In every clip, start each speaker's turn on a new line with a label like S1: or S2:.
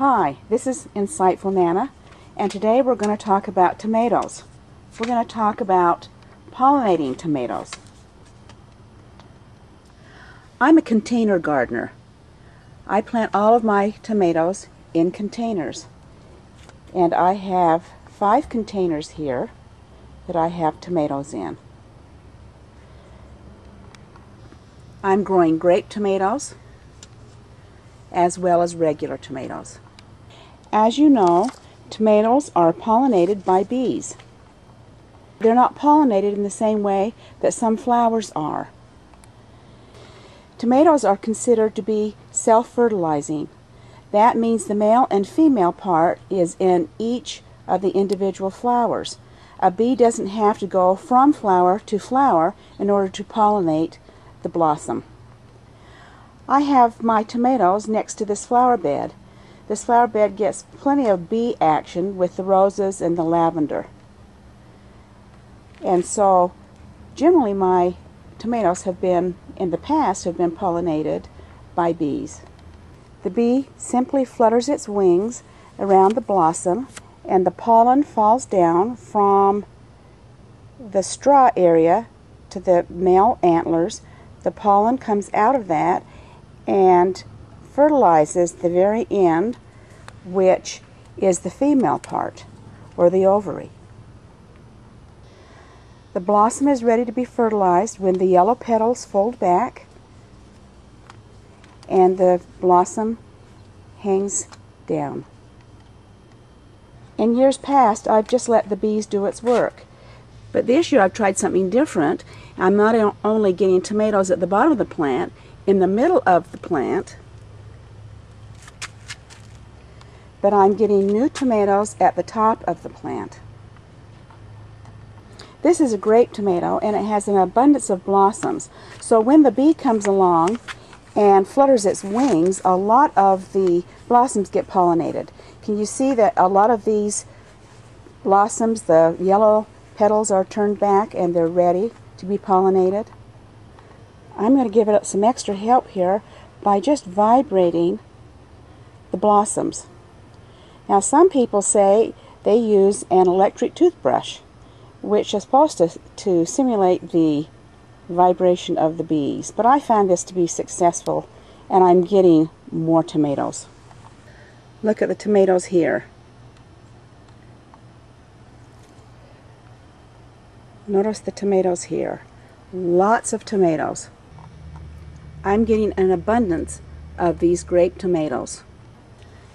S1: Hi, this is Insightful Nana, and today we're going to talk about tomatoes. We're going to talk about pollinating tomatoes. I'm a container gardener. I plant all of my tomatoes in containers, and I have 5 containers here that I have tomatoes in. I'm growing grape tomatoes as well as regular tomatoes. As you know, tomatoes are pollinated by bees. They're not pollinated in the same way that some flowers are. Tomatoes are considered to be self-fertilizing. That means the male and female part is in each of the individual flowers. A bee doesn't have to go from flower to flower in order to pollinate the blossom. I have my tomatoes next to this flower bed. This flower bed gets plenty of bee action with the roses and the lavender. And so generally my tomatoes have been, in the past, have been pollinated by bees. The bee simply flutters its wings around the blossom, and the pollen falls down from the straw area to the male antlers. The pollen comes out of that and fertilizes the very end, which is the female part, or the ovary. The blossom is ready to be fertilized when the yellow petals fold back and the blossom hangs down. In years past, I've just let the bees do its work. But this year I've tried something different. I'm not only getting tomatoes at the bottom of the plant, in the middle of the plant, but I'm getting new tomatoes at the top of the plant. This is a grape tomato, and it has an abundance of blossoms. So when the bee comes along and flutters its wings, a lot of the blossoms get pollinated. Can you see that a lot of these blossoms, the yellow petals are turned back and they're ready to be pollinated? I'm going to give it some extra help here by just vibrating the blossoms. Now some people say they use an electric toothbrush, which is supposed to simulate the vibration of the bees. But I found this to be successful, and I'm getting more tomatoes. Look at the tomatoes here. Notice the tomatoes here. Lots of tomatoes. I'm getting an abundance of these grape tomatoes.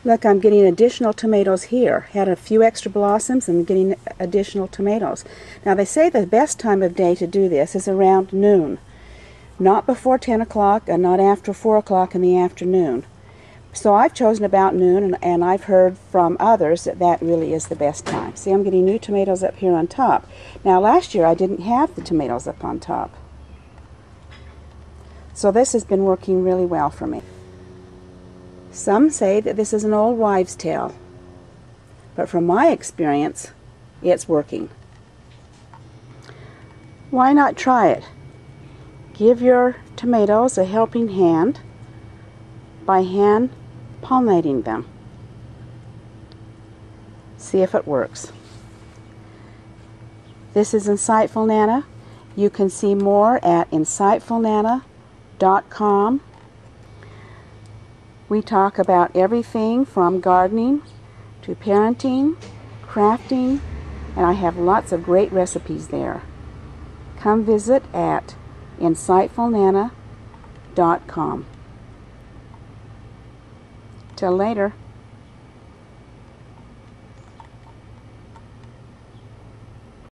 S1: Look, I'm getting additional tomatoes here. Had a few extra blossoms and getting additional tomatoes. Now they say the best time of day to do this is around noon. Not before 10 o'clock and not after 4 o'clock in the afternoon. So I've chosen about noon, and I've heard from others that that really is the best time. See, I'm getting new tomatoes up here on top. Now last year I didn't have the tomatoes up on top. So this has been working really well for me. Some say that this is an old wives' tale, but from my experience, it's working. Why not try it? Give your tomatoes a helping hand by hand pollinating them. See if it works. This is Insightful Nana. You can see more at insightfulnana.com. We talk about everything from gardening to parenting, crafting, and I have lots of great recipes there. Come visit at insightfulnana.com. Till later.